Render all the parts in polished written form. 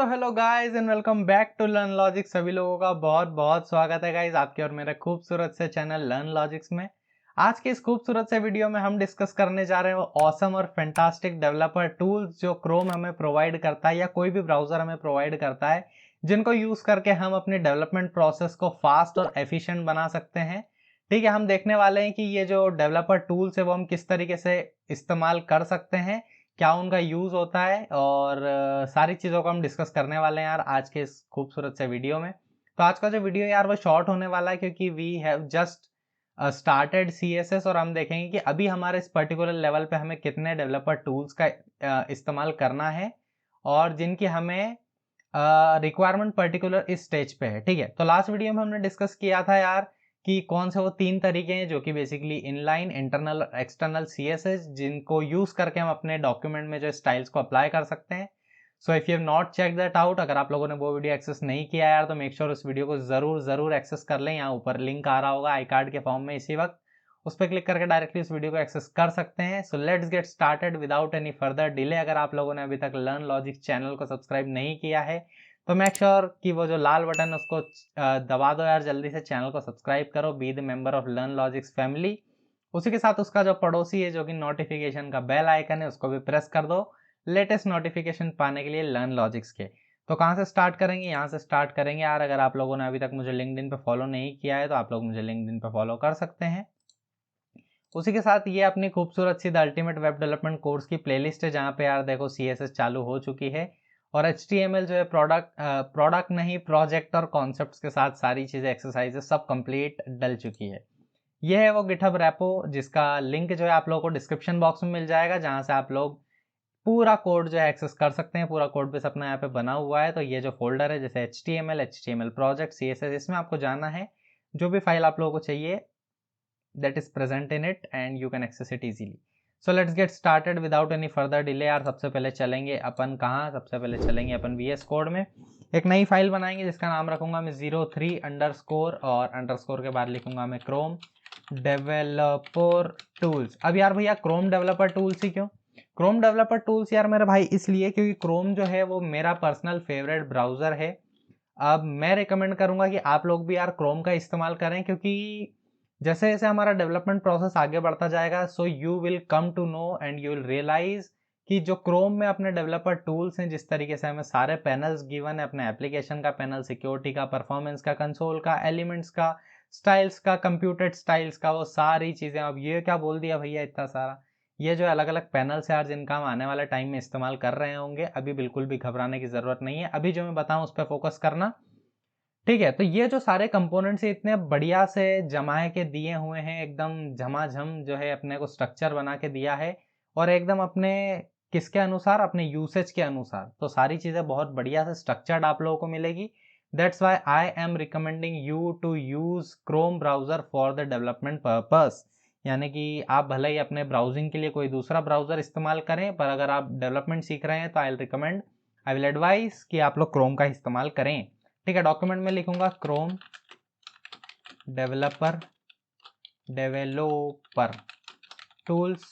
तो hello guys and welcome back to Learn Logics. सभी लोगों का बहुत बहुत स्वागत है गाइस आपके और मेरे खूबसूरत से चैनल लर्न लॉजिक्स में। आज के इस खूबसूरत से वीडियो में हम डिस्कस करने जा रहे हैं वो ऑसम और फैंटास्टिक डेवलपर टूल्स जो क्रोम हमें प्रोवाइड करता है या कोई भी ब्राउजर हमें प्रोवाइड करता है, जिनको यूज करके हम अपने डेवलपमेंट प्रोसेस को फास्ट और एफिशिएंट बना सकते हैं। ठीक है, हम देखने वाले हैं कि ये जो डेवलपर टूल्स है वो हम किस तरीके से इस्तेमाल कर सकते हैं, क्या उनका यूज होता है और सारी चीज़ों को हम डिस्कस करने वाले हैं यार आज के इस खूबसूरत से वीडियो में। तो आज का जो वीडियो यार वो शॉर्ट होने वाला है क्योंकि we have just started CSS और हम देखेंगे कि अभी हमारे इस पर्टिकुलर लेवल पे हमें कितने डेवलपर टूल्स का इस्तेमाल करना है और जिनकी हमें रिक्वायरमेंट पर्टिकुलर इस स्टेज पे है। ठीक है, तो लास्ट वीडियो में हमने डिस्कस किया था यार कि कौन से वो 3 तरीके हैं जो कि बेसिकली इनलाइन, इंटरनल और एक्सटर्नल CSS, जिनको यूज करके हम अपने डॉक्यूमेंट में जो स्टाइल्स को अप्लाई कर सकते हैं। So if you have not check that out, अगर आप लोगों ने वो वीडियो एक्सेस नहीं किया यार तो मेक श्योर उस वीडियो को जरूर एक्सेस कर लें। यहाँ ऊपर लिंक आ रहा होगा आई कार्ड के फॉर्म में इसी वक्त, उस पर क्लिक करके डायरेक्टली इस वीडियो को एक्सेस कर सकते हैं। So let's get started without any further delay. अगर आप लोगों ने अभी तक लर्न लॉजिक चैनल को सब्सक्राइब नहीं किया है तो मेक श्योर कि वो जो लाल बटन है उसको दबा दो यार, जल्दी से चैनल को सब्सक्राइब करो, be the member of learn logics family. उसी के साथ उसका जो पड़ोसी है जो कि नोटिफिकेशन का बेल आइकन है उसको भी प्रेस कर दो लेटेस्ट नोटिफिकेशन पाने के लिए लर्न लॉजिक्स के। तो कहाँ से स्टार्ट करेंगे? यहाँ से स्टार्ट करेंगे यार। अगर आप लोगों ने अभी तक मुझे लिंक्डइन पे फॉलो नहीं किया है तो आप लोग मुझे लिंक्डइन पे फॉलो कर सकते हैं। उसी के साथ ये अपनी खूबसूरत see the ultimate web development course की प्लेलिस्ट है जहाँ पे यार देखो CSS चालू हो चुकी है और HTML जो है प्रोडक्ट नहीं, प्रोजेक्ट और कॉन्सेप्ट्स के साथ सारी चीज़ें, एक्सरसाइजेस सब कंप्लीट डल चुकी है। यह है वो गिटहब रेपो जिसका लिंक जो है आप लोगों को डिस्क्रिप्शन बॉक्स में मिल जाएगा, जहाँ से आप लोग पूरा कोड जो है एक्सेस कर सकते हैं। पूरा कोड बेस अपना यहाँ पे बना हुआ है। तो ये जो फोल्डर है जैसे HTML प्रोजेक्ट, CSS, इसमें आपको जाना है। जो भी फाइल आप लोगों को चाहिए that is present in it and you can access it easily. So let's get started without any further delay यार। सबसे पहले चलेंगे अपन कहाँ? सबसे पहले चलेंगे अपन VS कोड में। एक नई फाइल बनाएंगे जिसका नाम रखूंगा मैं 03 अंडरस्कोर और अंडरस्कोर के बाद लिखूंगा मैं क्रोम डेवलपर टूल्स। अब यार भैया क्रोम डेवलपर टूल्स ही क्यों? क्रोम डेवलपर टूल्स यार मेरे भाई इसलिए क्योंकि क्रोम जो है वो मेरा पर्सनल फेवरेट ब्राउजर है। अब मैं रिकमेंड करूंगा कि आप लोग भी यार क्रोम का इस्तेमाल करें, क्योंकि जैसे जैसे हमारा डेवलपमेंट प्रोसेस आगे बढ़ता जाएगा so you will come to know and you will realise कि जो क्रोम में अपने डेवलपर टूल्स हैं, जिस तरीके से हमें सारे पैनल्स गिवन है, अपने एप्लीकेशन का पैनल, सिक्योरिटी का, परफॉर्मेंस का, कंसोल का, एलिमेंट्स का, स्टाइल्स का, कंप्यूटेड स्टाइल्स का, वो सारी चीज़ें। अब ये क्या बोल दिया भैया इतना सारा? ये जो अलग अलग पैनल्स है यार जिनका हम आने वाले टाइम में इस्तेमाल कर रहे होंगे, अभी बिल्कुल भी घबराने की ज़रूरत नहीं है। अभी जो मैं बताऊँ उस पर फोकस करना। ठीक है, तो ये जो सारे कंपोनेंट्स इतने बढ़िया से जमाए के दिए हुए हैं, एकदम झमाझम जो है अपने को स्ट्रक्चर बना के दिया है और एकदम अपने किसके अनुसार? अपने यूसेज के अनुसार। तो सारी चीज़ें बहुत बढ़िया से स्ट्रक्चर्ड आप लोगों को मिलेगी। That's why I am recommending you to use Chrome browser for the development purpose. यानी कि आप भले ही अपने ब्राउजिंग के लिए कोई दूसरा ब्राउजर इस्तेमाल करें, पर अगर आप डेवलपमेंट सीख रहे हैं तो आई विल एडवाइस कि आप लोग क्रोम का इस्तेमाल करें। ठीक है, डॉक्यूमेंट में लिखूंगा क्रोम डेवलपर टूल्स,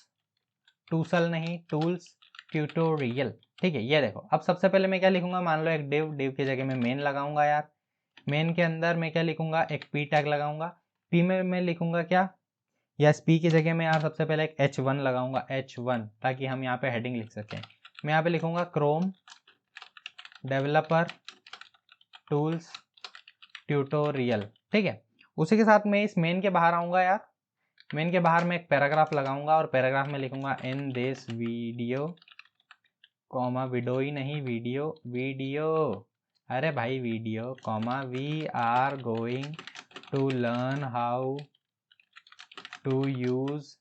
टूसल नहीं, टूल्स ट्यूटोरियल। ठीक है, ये देखो। अब सबसे पहले मैं क्या लिखूंगा? मान लो एक डिव की जगह मैं मेन लगाऊंगा यार। मेन के अंदर मैं क्या लिखूंगा? एक पी टैग लगाऊंगा। पी में मैं लिखूंगा क्या? यस, पी की जगह में यार सबसे पहले एक H1 लगाऊंगा, H1, ताकि हम यहाँ पे हेडिंग लिख सकें। मैं यहाँ पे लिखूंगा क्रोम डेवलपर टूल्स ट्यूटोरियल। ठीक है, उसी के साथ मैं इस मेन के बाहर आऊंगा यार। मेन के बाहर मैं एक पैराग्राफ लगाऊंगा और पैराग्राफ में लिखूंगा in this video, comma video ही नहीं, वीडियो, अरे भाई video, comma we are going to learn how to use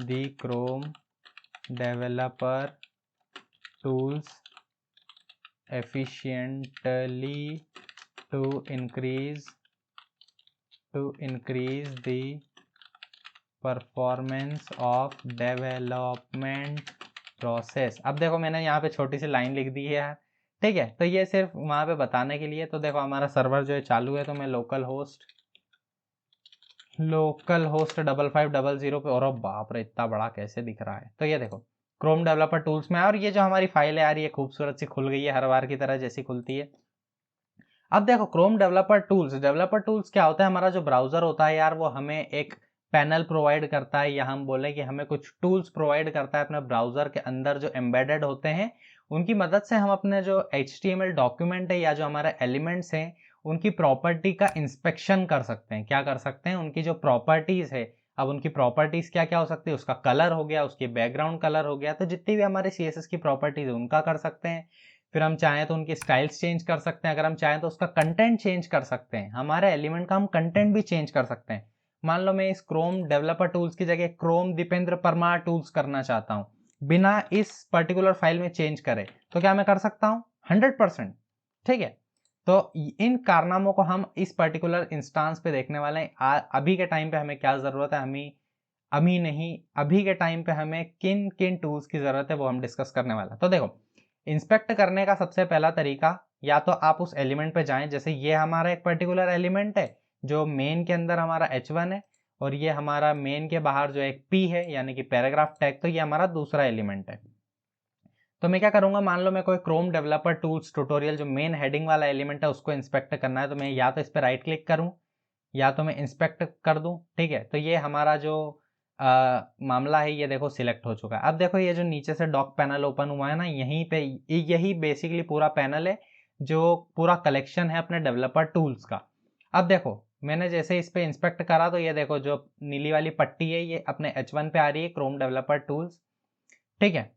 the Chrome developer tools efficiently to increase the performance of development process. अब देखो मैंने यहाँ पे छोटी सी लाइन लिख दी है। ठीक है, तो ये सिर्फ वहाँ पे बताने के लिए। तो देखो हमारा सर्वर जो है चालू है, तो मैं लोकल होस्ट 5500 पे, और बाप रे इतना बड़ा कैसे दिख रहा है? तो ये देखो क्रोम डेवलपर टूल्स में, और ये जो हमारी फाइल है यार ये खूबसूरत सी खुल गई है हर बार की तरह जैसी खुलती है। अब देखो क्रोम डेवलपर टूल्स क्या होता है, हमारा जो ब्राउजर होता है यार वो हमें एक पैनल प्रोवाइड करता है, या हम बोले कि हमें कुछ टूल्स प्रोवाइड करता है अपने ब्राउजर के अंदर जो एम्बेडेड होते हैं, उनकी मदद से हम अपने जो HTML डॉक्यूमेंट है या जो हमारे एलिमेंट्स हैं उनकी प्रॉपर्टी का इंस्पेक्शन कर सकते हैं। क्या कर सकते हैं, उनकी जो प्रॉपर्टीज है, अब उनकी प्रॉपर्टीज क्या क्या हो सकती है, उसका कलर हो गया, उसकी बैकग्राउंड कलर हो गया, तो जितनी भी हमारे CSS की प्रॉपर्टीज है उनका कर सकते हैं। फिर हम चाहें तो उनकी स्टाइल्स चेंज कर सकते हैं, अगर हम चाहें तो उसका कंटेंट चेंज कर सकते हैं, हमारे एलिमेंट का हम कंटेंट भी चेंज कर सकते हैं। मान लो मैं इस क्रोम डेवलपर टूल्स की जगह क्रोम दीपेंद्र परमार टूल्स करना चाहता हूं बिना इस पर्टिकुलर फाइल में चेंज करे, तो क्या मैं कर सकता हूं? 100%। ठीक है, तो इन कारनामों को हम इस पर्टिकुलर इंस्टांस पे देखने वाले हैं। अभी के टाइम पे हमें क्या जरूरत है, हमें अभी नहीं, अभी के टाइम पे हमें किन किन टूल्स की जरूरत है वो हम डिस्कस करने वाला। तो देखो इंस्पेक्ट करने का सबसे पहला तरीका, या तो आप उस एलिमेंट पे जाएं, जैसे ये हमारा एक पर्टिकुलर एलिमेंट है जो मेन के अंदर हमारा H1 है, और ये हमारा मेन के बाहर जो एक P है यानी कि पैराग्राफ टैग, तो ये हमारा दूसरा एलिमेंट है। तो मैं क्या करूंगा, मान लो मैं कोई क्रोम डेवलपर टूल्स ट्यूटोरियल जो मेन हेडिंग वाला एलिमेंट है उसको इंस्पेक्ट करना है, तो मैं या तो इस पर राइट क्लिक करूं या तो मैं इंस्पेक्ट कर दूं। ठीक है, तो ये हमारा जो मामला है ये देखो सिलेक्ट हो चुका है। अब देखो ये जो नीचे से डॉक पैनल ओपन हुआ है ना, यहीं पे यही बेसिकली पूरा पैनल है जो पूरा कलेक्शन है अपने डेवलपर टूल्स का। अब देखो मैंने जैसे इस पे इंस्पेक्ट करा तो ये देखो जो नीली वाली पट्टी है ये अपने H1 पे आ रही है, क्रोम डेवलपर टूल्स। ठीक है,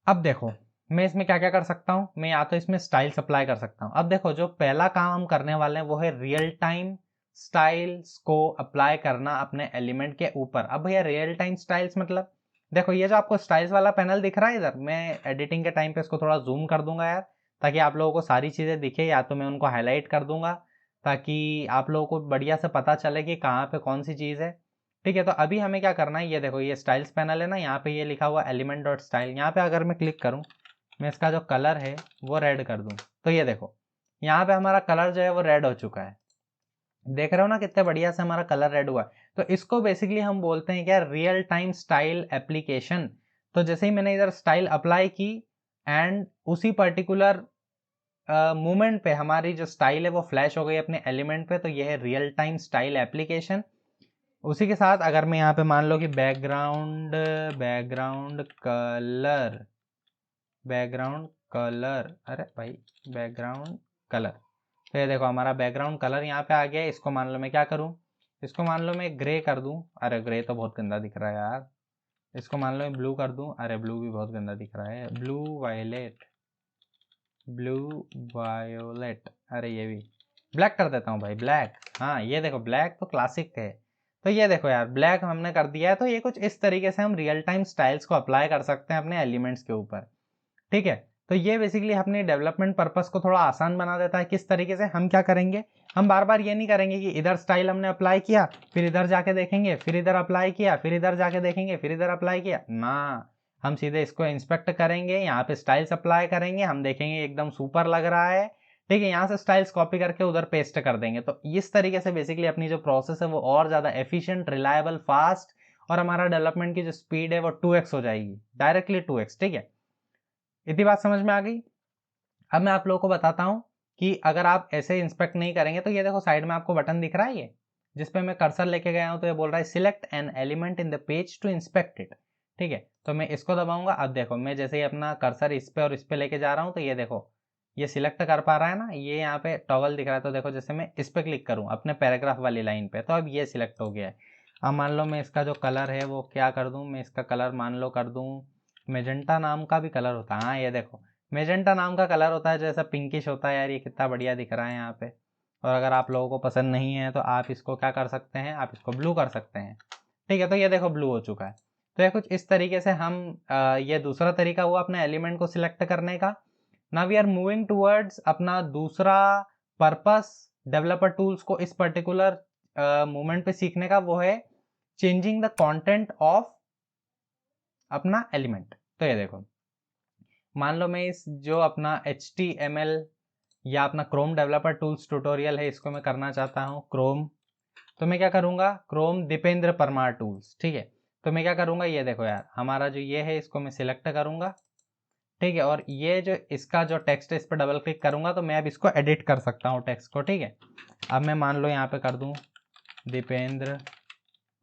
अब देखो मैं इसमें क्या क्या कर सकता हूँ, मैं या तो इसमें स्टाइल अप्लाई कर सकता हूँ। अब देखो जो पहला काम हम करने वाले हैं वो है रियल टाइम स्टाइल्स को अप्लाई करना अपने एलिमेंट के ऊपर। अब भैया रियल टाइम स्टाइल्स मतलब देखो ये जो आपको स्टाइल्स वाला पैनल दिख रहा है इधर, मैं एडिटिंग के टाइम पे इसको थोड़ा जूम कर दूंगा यार ताकि आप लोगों को सारी चीज़ें दिखे, या तो मैं उनको हाईलाइट कर दूंगा ताकि आप लोगों को बढ़िया से पता चले कि कहाँ पे कौन सी चीज़ है। ठीक है, तो अभी हमें क्या करना है, ये देखो ये स्टाइल्स पैनल है ना, यहाँ पे ये लिखा हुआ एलिमेंट डॉट स्टाइल, यहाँ पे अगर मैं क्लिक करूँ, मैं इसका जो कलर है वो रेड कर दूं, तो ये देखो यहाँ पे हमारा कलर जो है वो रेड हो चुका है। देख रहे हो ना कितने बढ़िया से हमारा कलर रेड हुआ है। तो इसको बेसिकली हम बोलते हैं क्या, रियल टाइम स्टाइल एप्लीकेशन। तो जैसे ही मैंने इधर स्टाइल अप्लाई की एंड उसी पर्टिकुलर मोमेंट पे हमारी जो स्टाइल है वो फ्लैश हो गई अपने एलिमेंट पे, तो ये है रियल टाइम स्टाइल एप्लीकेशन। उसी के साथ अगर मैं यहाँ पे मान लो कि background background colour background colour अरे भाई बैकग्राउंड कलर, तो ये देखो हमारा बैकग्राउंड कलर यहाँ पे आ गया है। इसको मान लो मैं क्या करूँ, इसको मान लो मैं ग्रे कर दूँ, अरे ग्रे तो बहुत गंदा दिख रहा है यार। इसको मान लो मैं ब्लू कर दूँ, अरे ब्लू भी बहुत गंदा दिख रहा है। ब्लू वायलेट, ब्लू वायोलेट, अरे ये भी ब्लैक कर देता हूँ भाई, ब्लैक। हाँ ये देखो ब्लैक तो क्लासिक है। तो ये देखो यार ब्लैक हमने कर दिया है। तो ये कुछ इस तरीके से हम रियल टाइम स्टाइल्स को अप्लाई कर सकते हैं अपने एलिमेंट्स के ऊपर। ठीक है, तो ये बेसिकली अपने डेवलपमेंट पर्पस को थोड़ा आसान बना देता है। किस तरीके से, हम क्या करेंगे, हम बार बार ये नहीं करेंगे कि इधर स्टाइल हमने अप्लाई किया फिर इधर जाके देखेंगे, फिर इधर अप्लाई किया फिर इधर जाके देखेंगे, फिर इधर अप्लाई किया ना। हम सीधे इसको इंस्पेक्ट करेंगे, यहाँ पे स्टाइल्स अप्लाई करेंगे, हम देखेंगे एकदम सुपर लग रहा है। ठीक है, यहाँ से स्टाइल्स कॉपी करके उधर पेस्ट कर देंगे। तो इस तरीके से बेसिकली अपनी जो प्रोसेस है वो और ज़्यादा एफिशिएंट, रिलायबल, फास्ट, और हमारा डेवलपमेंट की जो स्पीड है वो 2x हो जाएगी, डायरेक्टली 2x। ठीक है, इतनी बात समझ में आ गई। अब मैं आप लोगों को बताता हूं कि अगर आप ऐसे इंस्पेक्ट नहीं करेंगे, तो ये देखो साइड में आपको बटन दिख रहा है ये जिसपे मैं कर्सर लेके गया हूं, तो ये बोल रहा है select an element in the page to inspect it. ठीक है, तो मैं इसको दबाऊंगा। अब देखो मैं जैसे ही अपना कर्सर इस पे और इस पे लेके जा रहा हूँ, तो ये देखो ये सिलेक्ट कर पा रहा है ना, ये यहाँ पे टॉगल दिख रहा है। तो देखो जैसे मैं इस पे क्लिक करूँ अपने पैराग्राफ वाली लाइन पे, तो अब ये सिलेक्ट हो गया है। अब मान लो मैं इसका जो कलर है वो क्या कर दूं, मैं इसका कलर मान लो कर दूं मेजेंटा, नाम का भी कलर होता है। हाँ ये देखो मेजेंटा नाम का कलर होता है जो ऐसा पिंकिश होता है यार, ये कितना बढ़िया दिख रहा है यहाँ पे। और अगर आप लोगों को पसंद नहीं है तो आप इसको क्या कर सकते हैं, आप इसको ब्लू कर सकते हैं। ठीक है, तो ये देखो ब्लू हो चुका है। तो ये कुछ इस तरीके से हम ये दूसरा तरीका हुआ अपने एलिमेंट को सिलेक्ट करने का। Now we are moving towards अपना दूसरा पर्पस डेवलपर टूल्स को इस पर्टिकुलर मोमेंट पे सीखने का, वो है चेंजिंग द कंटेंट ऑफ अपना एलिमेंट। तो ये देखो मान लो मैं इस जो अपना HTML या अपना क्रोम डेवलपर टूल्स ट्यूटोरियल है इसको मैं करना चाहता हूँ क्रोम, तो मैं क्या करूँगा, क्रोम दीपेंद्र परमार टूल्स। ठीक है, तो मैं क्या करूँगा, ये देखो यार हमारा जो ये है इसको मैं सिलेक्ट करूँगा, ठीक है, और ये जो इसका जो टेक्स्ट है इस पर डबल क्लिक करूँगा तो मैं अब इसको एडिट कर सकता हूँ टेक्स्ट को, ठीक है। अब मैं मान लो यहाँ पे कर दूँ दीपेंद्र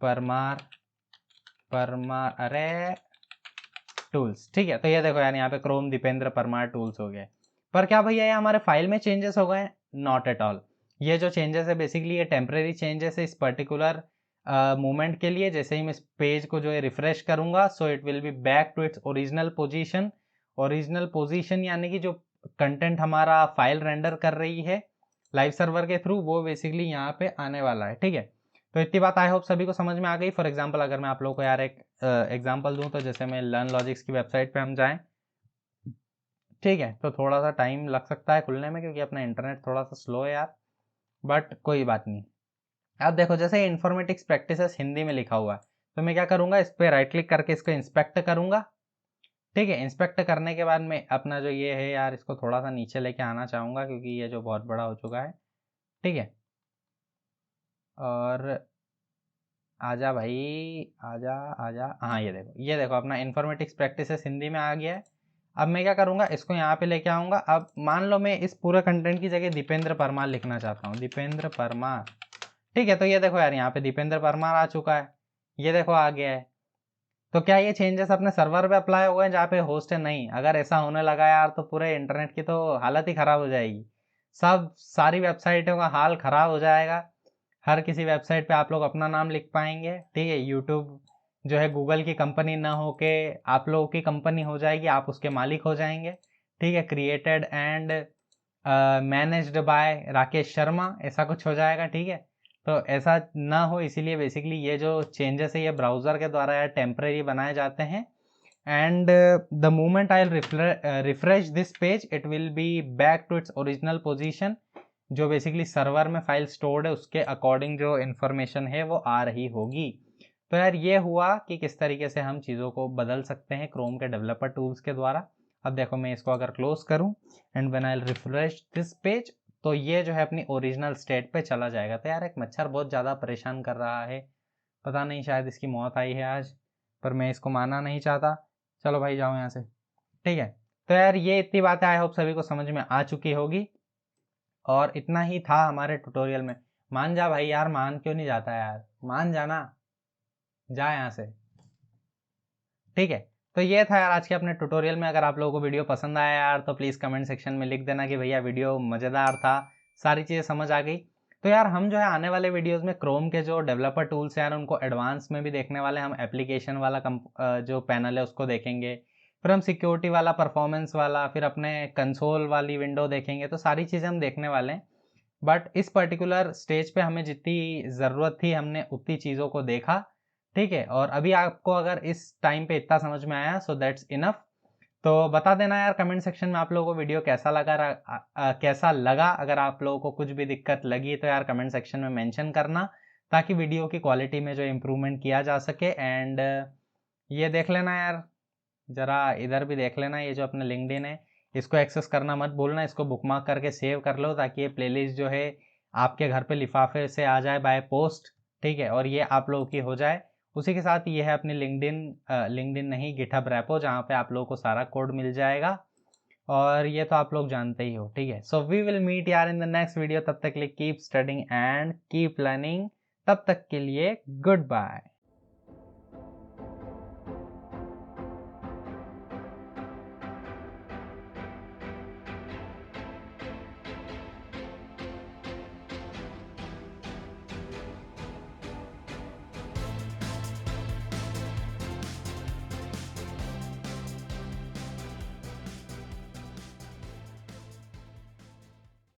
परमार अरे टूल्स, ठीक है। तो ये देखो यार यहाँ पे क्रोम दीपेंद्र परमार टूल्स हो गए। पर क्या भैया ये हमारे फाइल में चेंजेस हो गए? Not at all. ये जो चेंजेस है बेसिकली ये टेम्परेरी चेंजेस है इस पर्टिकुलर मोमेंट के लिए। जैसे ही मैं इस पेज को जो है रिफ्रेश करूंगा so it will be back to its original position. Original position यानी कि जो कंटेंट हमारा फाइल रेंडर कर रही है लाइव सर्वर के थ्रू वो बेसिकली यहाँ पे आने वाला है, ठीक है। तो इतनी बात आई होप सभी को समझ में आ गई। फॉर एग्जांपल अगर मैं आप लोगों को यार एक एग्जांपल दूं तो जैसे मैं लर्न लॉजिक्स की वेबसाइट पे हम जाएं, ठीक है, तो थोड़ा सा टाइम लग सकता है खुलने में क्योंकि अपना इंटरनेट थोड़ा सा स्लो है यार, बट कोई बात नहीं। अब देखो जैसे इन्फॉर्मेटिक्स प्रैक्टिसेस हिंदी में लिखा हुआ है तो मैं क्या करूंगा, इस पर राइट क्लिक करके इसको इंस्पेक्ट करूंगा, ठीक है। इंस्पेक्ट करने के बाद में अपना जो ये है यार इसको थोड़ा सा नीचे लेके आना चाहूँगा क्योंकि ये जो बहुत बड़ा हो चुका है, ठीक है। और आजा भाई आजा आजा, हाँ ये देखो अपना इन्फॉर्मेटिक्स प्रैक्टिसेस हिंदी में आ गया है। अब मैं क्या करूँगा, इसको यहाँ पे लेके आऊँगा। अब मान लो मैं इस पूरे कंटेंट की जगह दीपेंद्र परमार लिखना चाहता हूँ, दीपेंद्र परमार, ठीक है। तो ये देखो यार यहाँ पे दीपेंद्र परमार आ चुका है, ये देखो आ गया है। तो क्या ये चेंजेस अपने सर्वर पे अप्लाई हो गए जहाँ पे होस्ट है? नहीं। अगर ऐसा होने लगा यार तो पूरे इंटरनेट की तो हालत ही ख़राब हो जाएगी, सब सारी वेबसाइटों का हाल ख़राब हो जाएगा। हर किसी वेबसाइट पे आप लोग अपना नाम लिख पाएंगे, ठीक है। यूट्यूब जो है गूगल की कंपनी ना होके आप लोगों की कंपनी हो जाएगी, आप उसके मालिक हो जाएंगे, ठीक है। Created and managed by Rakesh Sharma, ऐसा कुछ हो जाएगा, ठीक है। तो ऐसा ना हो इसीलिए बेसिकली ये जो चेंजेस है ये ब्राउज़र के द्वारा यार टेम्परेरी बनाए जाते हैं। And the moment I refresh this page it will be back to its original position. जो बेसिकली सर्वर में फाइल स्टोर्ड है उसके अकॉर्डिंग जो इन्फॉर्मेशन है वो आ रही होगी। तो यार ये हुआ कि किस तरीके से हम चीज़ों को बदल सकते हैं क्रोम के डेवलपर टूल्स के द्वारा। अब देखो मैं इसको अगर क्लोज करूं and when I refresh this page तो ये जो है अपनी ओरिजिनल स्टेट पे चला जाएगा। तो यार एक मच्छर बहुत ज़्यादा परेशान कर रहा है, पता नहीं शायद इसकी मौत आई है आज, पर मैं इसको मानना नहीं चाहता। चलो भाई जाओ यहाँ से, ठीक है। तो यार ये इतनी बातें आई होप सभी को समझ में आ चुकी होगी और इतना ही था हमारे ट्यूटोरियल में। मान जा भाई यार, मान क्यों नहीं जाता यार, मान जाना, जा यहाँ से, ठीक है। तो ये था यार आज के अपने ट्यूटोरियल में। अगर आप लोगों को वीडियो पसंद आया यार तो प्लीज़ कमेंट सेक्शन में लिख देना कि भैया वीडियो मज़ेदार था, सारी चीज़ें समझ आ गई। तो यार हम जो है आने वाले वीडियोस में क्रोम के जो डेवलपर टूल्स हैं यार उनको एडवांस में भी देखने वाले हैं। हम एप्लीकेशन वाला जो पैनल है उसको देखेंगे, फिर हम सिक्योरिटी वाला, परफॉर्मेंस वाला, फिर अपने कंसोल वाली विंडो देखेंगे। तो सारी चीज़ें हम देखने वाले हैं। बट इस पर्टिकुलर स्टेज पे हमें जितनी ज़रूरत थी हमने उतनी चीज़ों को देखा, ठीक है। और अभी आपको अगर इस टाइम पे इतना समझ में आया सो दैट्स इनफ। तो बता देना यार कमेंट सेक्शन में आप लोगों को वीडियो कैसा लगा, कैसा लगा। अगर आप लोगों को कुछ भी दिक्कत लगी तो यार कमेंट सेक्शन में मेंशन करना ताकि वीडियो की क्वालिटी में जो इम्प्रूवमेंट किया जा सके। एंड ये देख लेना यार, ज़रा इधर भी देख लेना, ये जो अपना लिंक्डइन है इसको एक्सेस करना मत भूलना, इसको बुकमार्क करके सेव कर लो ताकि ये प्लेलिस्ट जो है आपके घर पे लिफाफे से आ जाए बाय पोस्ट, ठीक है। और ये आप लोगों की हो जाए। उसी के साथ ये है अपनी लिंक्डइन नहीं गिटहब रेपो जहाँ पे आप लोगों को सारा कोड मिल जाएगा और ये तो आप लोग जानते ही हो, ठीक है। सो वी विल मीट यार इन द नेक्स्ट वीडियो। तब तक के लिए keep studying and keep learning. तब तक के लिए गुड बाय।